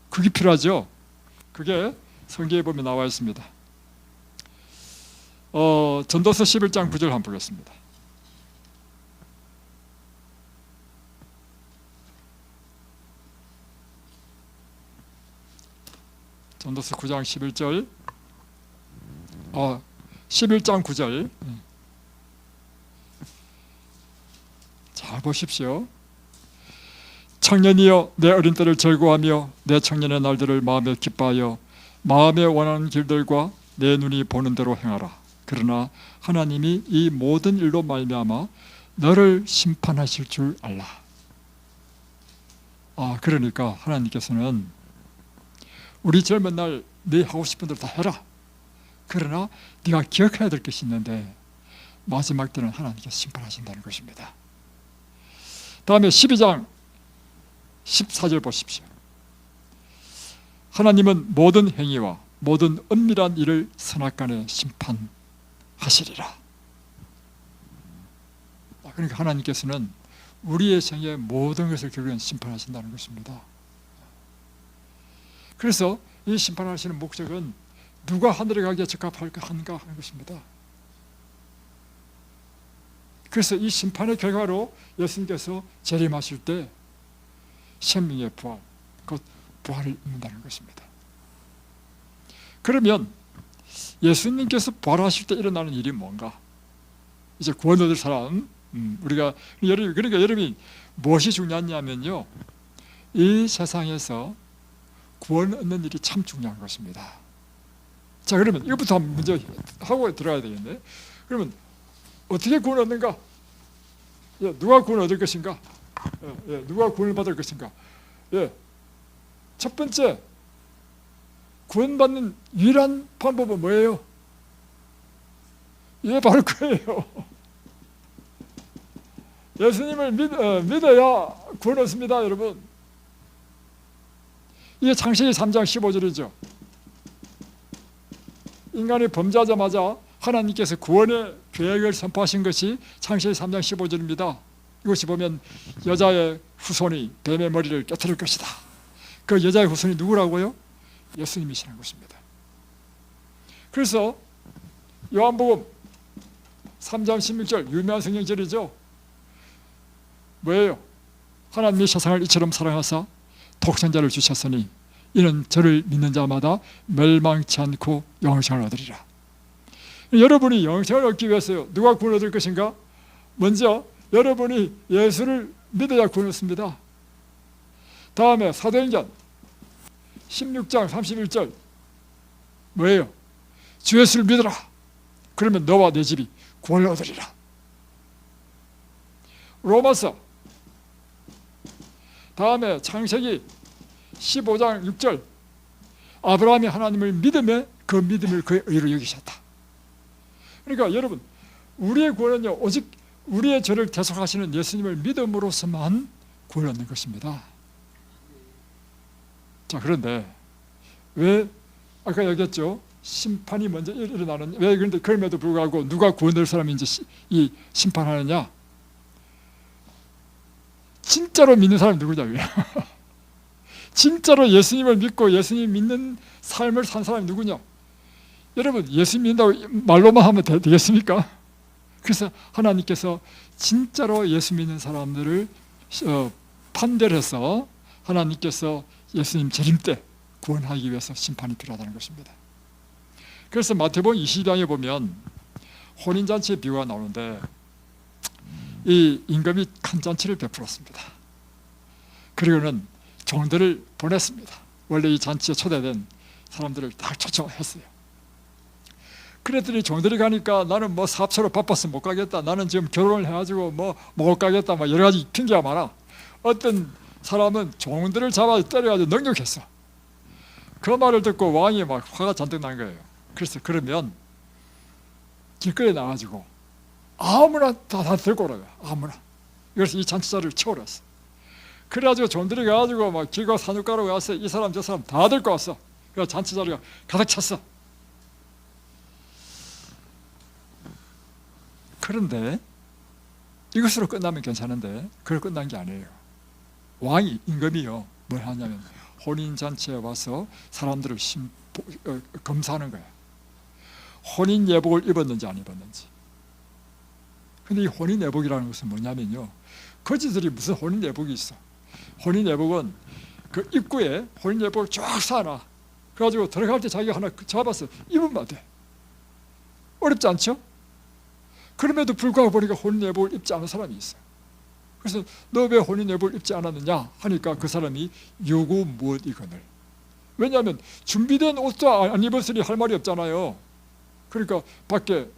그게 필요하죠. 그게 성경에 보면 나와 있습니다. 전도서 11장 9절 한번 보겠습니다. 전도서 9장 11절 11장 9절 잘 보십시오. 청년이여 내 어린 때를 즐거워하며 내 청년의 날들을 마음에 기뻐하여 마음에 원하는 길들과 내 눈이 보는 대로 행하라. 그러나 하나님이 이 모든 일로 말미암아 너를 심판하실 줄 알라. 그러니까 하나님께서는 우리 젊은 날 네 하고 싶은 대로 다 해라. 그러나 네가 기억해야 될 것이 있는데 마지막 때는 하나님께서 심판하신다는 것입니다. 다음에 12장 14절 보십시오. 하나님은 모든 행위와 모든 은밀한 일을 선악간에 심판하시리라. 그러니까 하나님께서는 우리의 생의 모든 것을 결국엔 심판하신다는 것입니다. 그래서 이 심판하시는 목적은 누가 하늘에 가기에 적합한가 하는 것입니다. 그래서 이 심판의 결과로 예수님께서 재림하실 때 생명의 부활, 곧 부활을 입는다는 것입니다. 그러면 예수님께서 부활하실 때 일어나는 일이 뭔가? 이제 구원 얻을 사람, 그러니까 여러분이 무엇이 중요하냐면요, 이 세상에서 구원 얻는 일이 참 중요한 것입니다. 자, 그러면 이것부터 한번 문제 하고 들어가야 되겠네. 그러면 어떻게 구원 얻는가? 누가 구원 얻을 것인가? 누가 구원을 받을 것인가? 첫 번째, 구원받는 유일한 방법은 뭐예요? 바로 그예요. 예수님을 믿어야 구원 얻습니다, 여러분. 이게 창세기 3장 15절이죠. 인간이 범죄하자마자 하나님께서 구원의 계획을 선포하신 것이 창세기 3장 15절입니다. 이것이 보면 여자의 후손이 뱀의 머리를 깨트릴 것이다. 그 여자의 후손이 누구라고요? 예수님이시라는 것입니다. 그래서 요한복음 3장 16절 유명한 성경절이죠. 뭐예요? 하나님이 세상을 이처럼 사랑하사 독생자를 주셨으니 이는 저를 믿는 자마다 멸망치 않고 영생을 얻으리라. 여러분이 영생을 얻기 위해서요, 누가 구원 얻을 것인가? 먼저 여러분이 예수를 믿어야 구원 얻습니다. 다음에 사도행전 16장 31절 뭐예요? 주 예수를 믿어라. 그러면 너와 내 집이 구원을 얻으리라. 로마서 다음에 창세기 15장 6절 아브라함이 하나님을 믿음에 그 믿음을 그의 의로 여기셨다. 그러니까 여러분, 우리의 구원은요, 오직 우리의 죄를 대속하시는 예수님을 믿음으로서만 구원 얻는 것입니다. 자, 그런데 왜 아까 얘기했죠? 심판이 먼저 일어나는, 왜 그런데 그럼에도 불구하고 누가 구원될 사람이 이제 이 심판하느냐? 진짜로 믿는 사람이 누구냐고요? 진짜로 예수님을 믿고 예수님 믿는 삶을 산 사람이 누구냐? 여러분, 예수 믿는다고 말로만 하면 되겠습니까? 그래서 하나님께서 진짜로 예수 믿는 사람들을 판별해서 하나님께서 예수님 재림 때 구원하기 위해서 심판이 필요하다는 것입니다. 그래서 마태복음 20장에 보면 혼인잔치의 비유가 나오는데 이 임금이 큰 잔치를 베풀었습니다. 그리고는 종들을 보냈습니다. 원래 이 잔치에 초대된 사람들을 다 초청했어요. 그랬더니 종들이 가니까 나는 뭐 사업처로 바빠서 못 가겠다, 나는 지금 결혼을 해가지고 뭐 못 가겠다, 막 여러 가지 핑계가 많아. 어떤 사람은 종들을 잡아 때려가지고 능욕했어. 그 말을 듣고 왕이 막 화가 잔뜩 난 거예요. 그래서 그러면 길거리에 나가지고 아무나 다 들고 오라고, 아무나. 그래서 이 잔치자를 채워놨어. 그래가지고 종들이 가가지고 막 길과 산울가로 가서 이 사람 저 사람 다 들고 왔어. 그래서 잔치자리가 가득 찼어. 그런데 이것으로 끝나면 괜찮은데 그걸 끝난 게 아니에요. 왕이, 임금이요, 뭘 하냐면 혼인잔치에 와서 사람들을 검사하는 거야. 혼인 예복을 입었는지 안 입었는지. 근데 이 혼인 예복이라는 것은 뭐냐면요, 거지들이 무슨 혼인 예복이 있어. 혼인 예복은 그 입구에 혼인 예복을 쫙 쌓아놔. 그래가지고 들어갈 때 자기가 하나 잡아서 입으면 돼. 어렵지 않죠? 그럼에도 불구하고 보니까 혼인 예복을 입지 않은 사람이 있어. 그래서 너 왜 혼인 예복을 입지 않았느냐 하니까 그 사람이 요구 무엇이거늘. 왜냐하면 준비된 옷도 안 입었으니 할 말이 없잖아요. 그러니까 밖에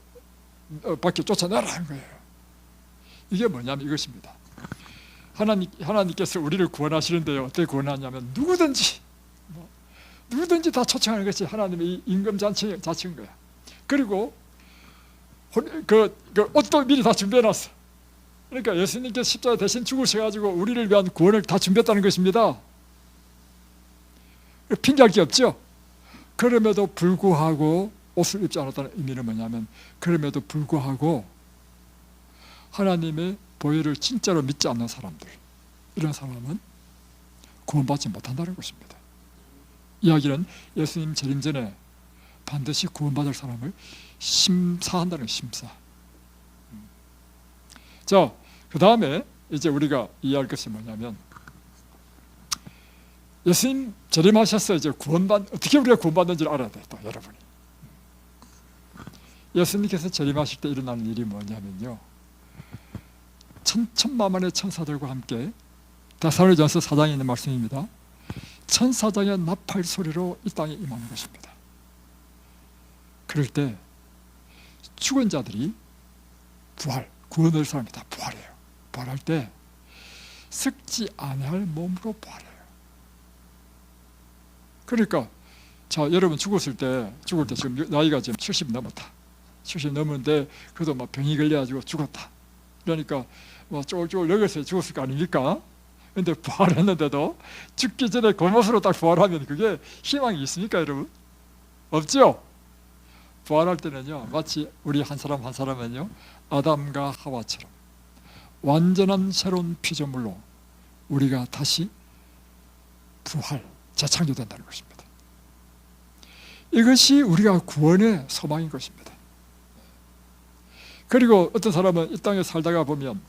쫓아내라는 거예요. 이게 뭐냐면 이것입니다. 하나님께서 우리를 구원하시는데요, 어떻게 구원하냐면 누구든지 다 초청하는 것이 하나님의 임금 자체인 거야. 그리고 그 옷도 미리 다 준비해놨어. 그러니까 예수님께서 십자가 대신 죽으셔가지고 우리를 위한 구원을 다 준비했다는 것입니다. 핑계할 게 없죠. 그럼에도 불구하고 옷을 입지 않았다는 의미는 뭐냐면, 그럼에도 불구하고 하나님의 보혈을 진짜로 믿지 않는 사람들, 이런 사람은 구원받지 못한다는 것입니다. 이야기는 예수님 재림 전에 반드시 구원받을 사람을 심사한다는 심사. 자, 그 다음에 이제 우리가 이해할 것이 뭐냐면, 예수님 재림하셔서 이제 어떻게 우리가 구원받는지를 알아야 돼, 또 여러분이. 예수님께서 재림하실 때 일어나는 일이 뭐냐면요, 천천만만의 천사들과 함께, 데살로니가전서 4장에 있는 말씀입니다. 천사장의 나팔 소리로 이 땅에 임하는 것입니다. 그럴 때 죽은 자들이 구원을 사람이 다 부활해요. 부활할 때 썩지 아니할 몸으로 부활해요. 그러니까 자, 여러분 죽을 때 지금 나이가 지금 70 넘었다. 70 넘었는데 그래도 막 병이 걸려가지고 죽었다. 그러니까 뭐 쫄쫄 늙어서 죽었을 거 아닙니까? 근데 부활했는데도 죽기 전에 그 모습으로 딱 부활하면 그게 희망이 있습니까, 여러분? 없죠? 부활할 때는요, 마치 우리 한 사람 한 사람은요, 아담과 하와처럼 완전한 새로운 피조물로 우리가 다시 재창조된다는 것입니다. 이것이 우리가 구원의 소망인 것입니다. 그리고 어떤 사람은 이 땅에 살다가 보면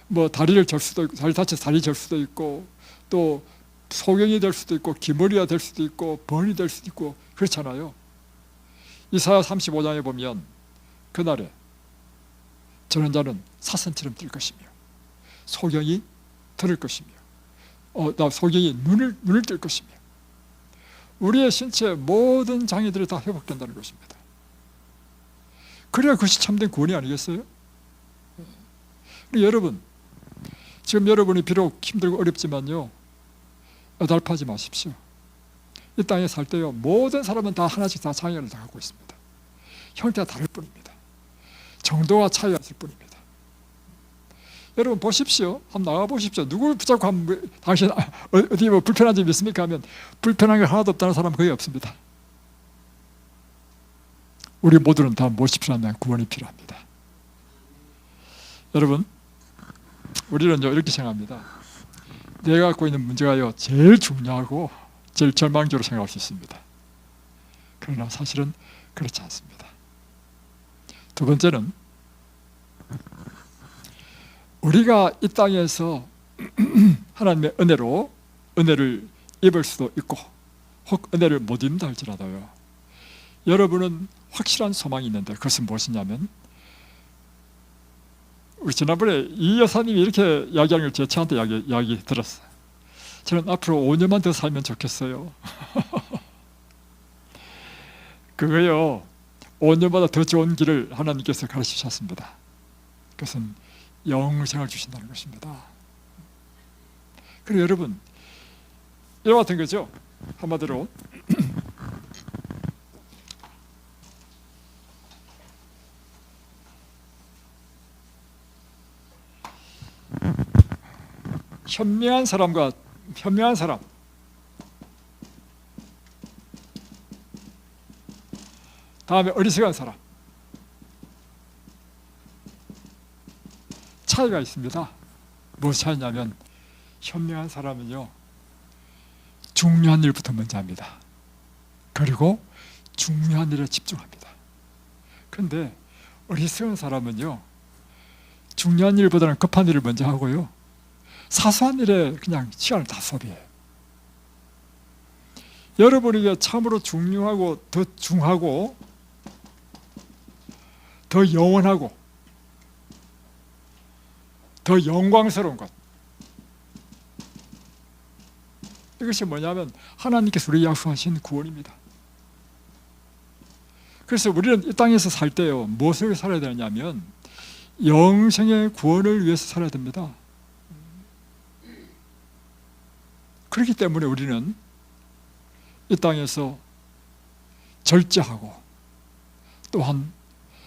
뭐 다리를 절 수도 있고, 다리 다쳐서 다리 절 수도 있고, 또 소경이 될 수도 있고, 기머리가 될 수도 있고, 벌이 될 수도 있고 그렇잖아요. 이사야 35장에 보면 그날에 저런 자는 사슴처럼 뛸 것이며 소경이 들을 것이며 소경이 눈을 뜰 것이며 우리의 신체의 모든 장애들이 다 회복된다는 것입니다. 그래야 그것이 참된 구원이 아니겠어요? 여러분, 지금 여러분이 비록 힘들고 어렵지만요, 애달파지 마십시오. 이 땅에 살 때요, 모든 사람은 다 하나씩 다 장애를 다 갖고 있습니다. 형태가 다를 뿐입니다. 정도가 차이가 있을 뿐입니다. 여러분 보십시오. 한번 나가 보십시오. 누굴 붙잡고 하면 당신 어디 뭐 불편한 점이 있습니까? 하면 불편한 게 하나도 없다는 사람은 거의 없습니다. 우리 모두는 다 무엇이 필요하냐? 구원이 필요합니다. 여러분, 우리는 이렇게 생각합니다. 내가 갖고 있는 문제가요, 제일 중요하고 제일 절망적으로 생각할 수 있습니다. 그러나 사실은 그렇지 않습니다. 두 번째는 우리가 이 땅에서 하나님의 은혜를 입을 수도 있고 혹 은혜를 못 입는다 할지라도요, 여러분은 확실한 소망이 있는데 그것은 무엇이냐면, 우리 지난번에 이 여사님이 이렇게 이야기하는 걸 제 저한테 이야기 들었어요. 저는 앞으로 5년만 더 살면 좋겠어요. 그거요, 5년마다 더 좋은 길을 하나님께서 가르치셨습니다. 그것은 영생을 주신다는 것입니다. 그리고 여러분, 이와 같은 거죠. 한마디로 현명한 사람, 다음에 어리석은 사람, 차이가 있습니다. 무슨 차이냐면, 현명한 사람은요, 중요한 일부터 먼저 합니다. 그리고 중요한 일에 집중합니다. 그런데 어리석은 사람은요, 중요한 일보다는 급한 일을 먼저 하고요, 사소한 일에 그냥 시간을 다 소비해요. 여러분에게 참으로 중요하고 더 중하고 더 영원하고 더 영광스러운 것, 이것이 뭐냐면 하나님께서 우리에게 약속하신 구원입니다. 그래서 우리는 이 땅에서 살 때요, 무엇을 살아야 되냐면 영생의 구원을 위해서 살아야 됩니다. 그렇기 때문에 우리는 이 땅에서 절제하고 또한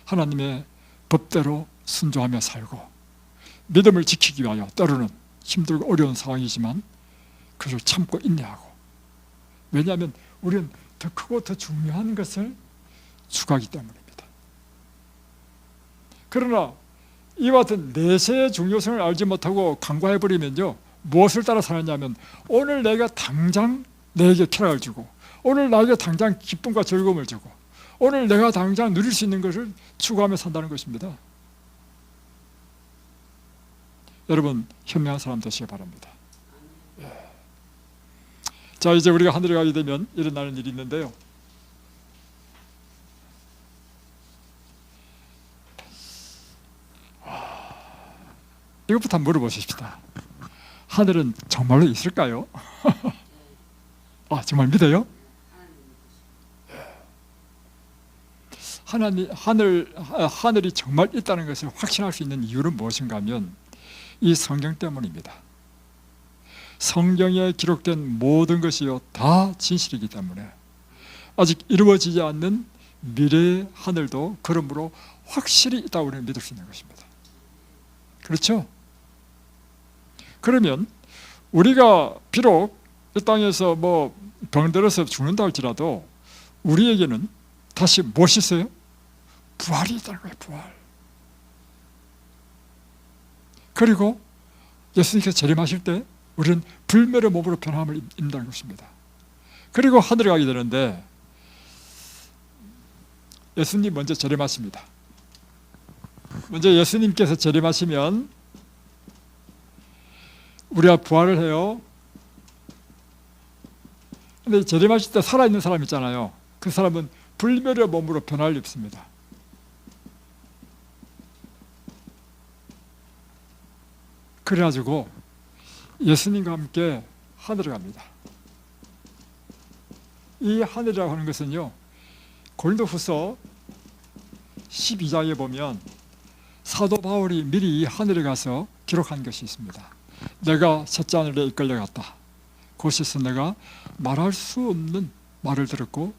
하나님의 법대로 순종하며 살고 믿음을 지키기 위하여 때로는 힘들고 어려운 상황이지만 그것을 참고 인내하고, 왜냐하면 우리는 더 크고 더 중요한 것을 추구하기 때문입니다. 그러나 이와 같은 내세의 중요성을 알지 못하고 간과해버리면요, 무엇을 따라 사느냐면 오늘 내가 당장 내게 쾌락을 주고, 오늘 나에게 당장 기쁨과 즐거움을 주고, 오늘 내가 당장 누릴 수 있는 것을 추구하며 산다는 것입니다. 여러분, 현명한 사람 되시기 바랍니다. 자, 이제 우리가 하늘에 가게 되면 일어나는 일이 있는데요, 이것부터 한번 물어보십시다. 하늘은 정말로 있을까요? 정말 믿어요? 하늘이 정말 있다는 것을 확신할 수 있는 이유는 무엇인가 하면 이 성경 때문입니다. 성경에 기록된 모든 것이요 다 진실이기 때문에 아직 이루어지지 않는 미래의 하늘도 그러므로 확실히 있다고 우리는 믿을 수 있는 것입니다. 그렇죠? 그러면 우리가 비록 이 땅에서 뭐 병들어서 죽는다 할지라도 우리에게는 다시 무엇이 있어요? 부활이 있다는 거예요. 부활. 그리고 예수님께서 재림하실 때 우리는 불멸의 몸으로 변함을 입는다는 것입니다. 그리고 하늘에 가게 되는데 예수님 먼저 재림하십니다. 먼저 예수님께서 재림하시면 우리가 부활을 해요. 근데 재림하실 때 살아있는 사람 있잖아요. 그 사람은 불멸의 몸으로 변화를 입습니다. 그래가지고 예수님과 함께 하늘에 갑니다. 이 하늘이라고 하는 것은요, 고린도후서 12장에 보면 사도 바울이 미리 이 하늘에 가서 기록한 것이 있습니다. 내가 셋째 하늘에 이끌려갔다. 그곳에서 내가 말할 수 없는 말을 들었고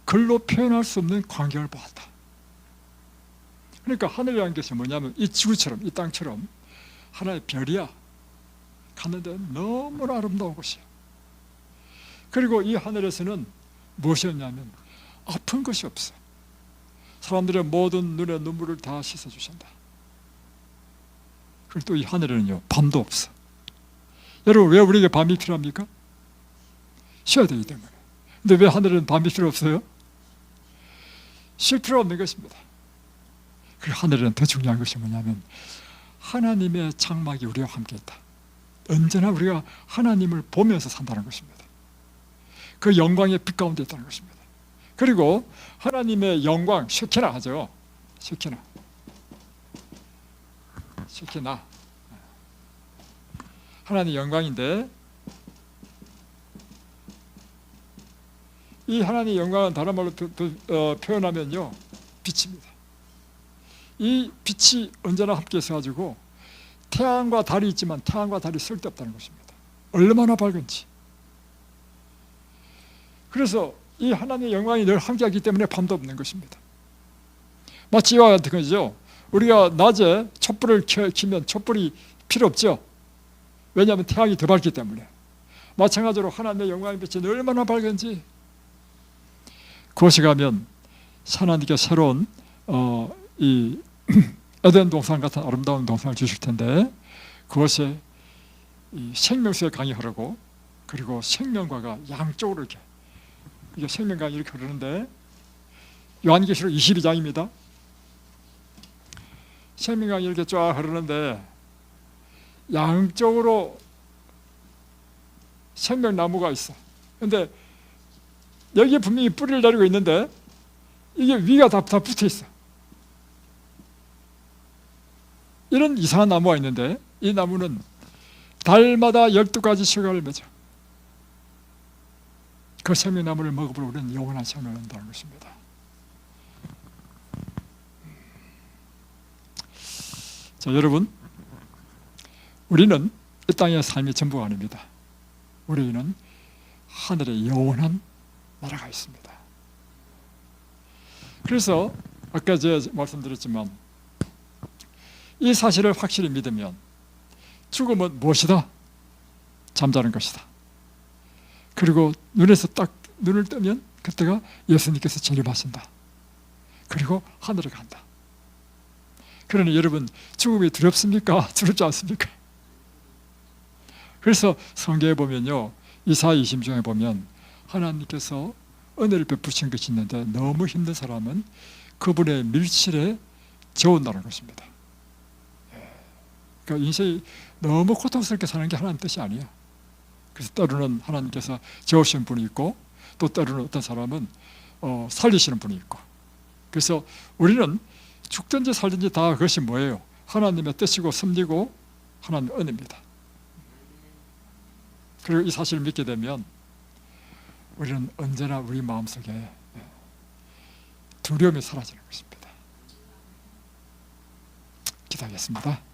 글로 표현할 수 없는 광경을 보았다. 그러니까 하늘이라는 것이 뭐냐면 이 지구처럼, 이 땅처럼 하나의 별이야. 갔는데 너무나 아름다운 곳이야. 그리고 이 하늘에서는 무엇이었냐면 아픈 것이 없어. 사람들의 모든 눈의 눈물을 다 씻어주신다. 그리고 또 이 하늘에는요, 밤도 없어. 여러분, 왜 우리에게 밤이 필요합니까? 쉬어야 되기 때문에. 근데 왜 하늘에는 밤이 필요 없어요? 쉴 필요 없는 것입니다. 그리고 하늘에는 더 중요한 것이 뭐냐면 하나님의 장막이 우리와 함께 있다. 언제나 우리가 하나님을 보면서 산다는 것입니다. 그 영광의 빛 가운데 있다는 것입니다. 그리고 하나님의 영광, 쉐키나 하죠. 쉐키나. 하나님의 영광인데 이 하나님의 영광은 다른 말로 표현하면요, 빛입니다. 이 빛이 언제나 함께 있어가지고 태양과 달이 있지만 태양과 달이 쓸데없다는 것입니다. 얼마나 밝은지. 그래서 이 하나님의 영광이 늘 함께하기 때문에 밤도 없는 것입니다. 마치 이와 같은 거죠. 우리가 낮에 촛불을 켜면 촛불이 필요 없죠. 왜냐하면 태양이 더 밝기 때문에. 마찬가지로 하나님의 영광의 빛이 얼마나 밝은지 그곳에 가면 하나님께 새로운 이 에덴 동산 같은 아름다운 동산을 주실 텐데 그것에 이 생명수의 강이 흐르고 그리고 생명과가 양쪽으로 이게 생명강이 이렇게 흐르는데 요한계시록 22장입니다. 생명강이 이렇게 쫙 흐르는데 양쪽으로 생명나무가 있어. 근데 여기에 분명히 뿌리를 내리고 있는데 이게 위가 다 붙어 있어. 이런 이상한 나무가 있는데 이 나무는 달마다 12가지 실과를 맺어. 그 생명나무를 먹어보면 우리는 영원한 생명을 얻는다는 것입니다. 자, 여러분, 우리는 이 땅의 삶이 전부가 아닙니다. 우리는 하늘에 영원한 나라가 있습니다. 그래서 아까 제가 말씀드렸지만 이 사실을 확실히 믿으면 죽음은 무엇이다? 잠자는 것이다. 그리고 눈에서 딱 눈을 뜨면 그때가 예수님께서 재림하신다. 그리고 하늘에 간다. 그러니 여러분, 죽음이 두렵습니까? 두렵지 않습니까? 그래서 성경에 보면요, 이사야 20장에 보면 하나님께서 은혜를 베푸신 것이 있는데 너무 힘든 사람은 그분의 밀실에 재운다는 것입니다. 그러니까 인생이 너무 고통스럽게 사는 게 하나님 뜻이 아니에요. 그래서 때로는 하나님께서 재우시는 분이 있고 또 때로는 어떤 사람은 살리시는 분이 있고, 그래서 우리는 죽든지 살든지 다 그것이 뭐예요? 하나님의 뜻이고 섭리고 하나님의 은혜입니다. 그리고 이 사실을 믿게 되면 우리는 언제나 우리 마음속에 두려움이 사라지는 것입니다. 기도하겠습니다.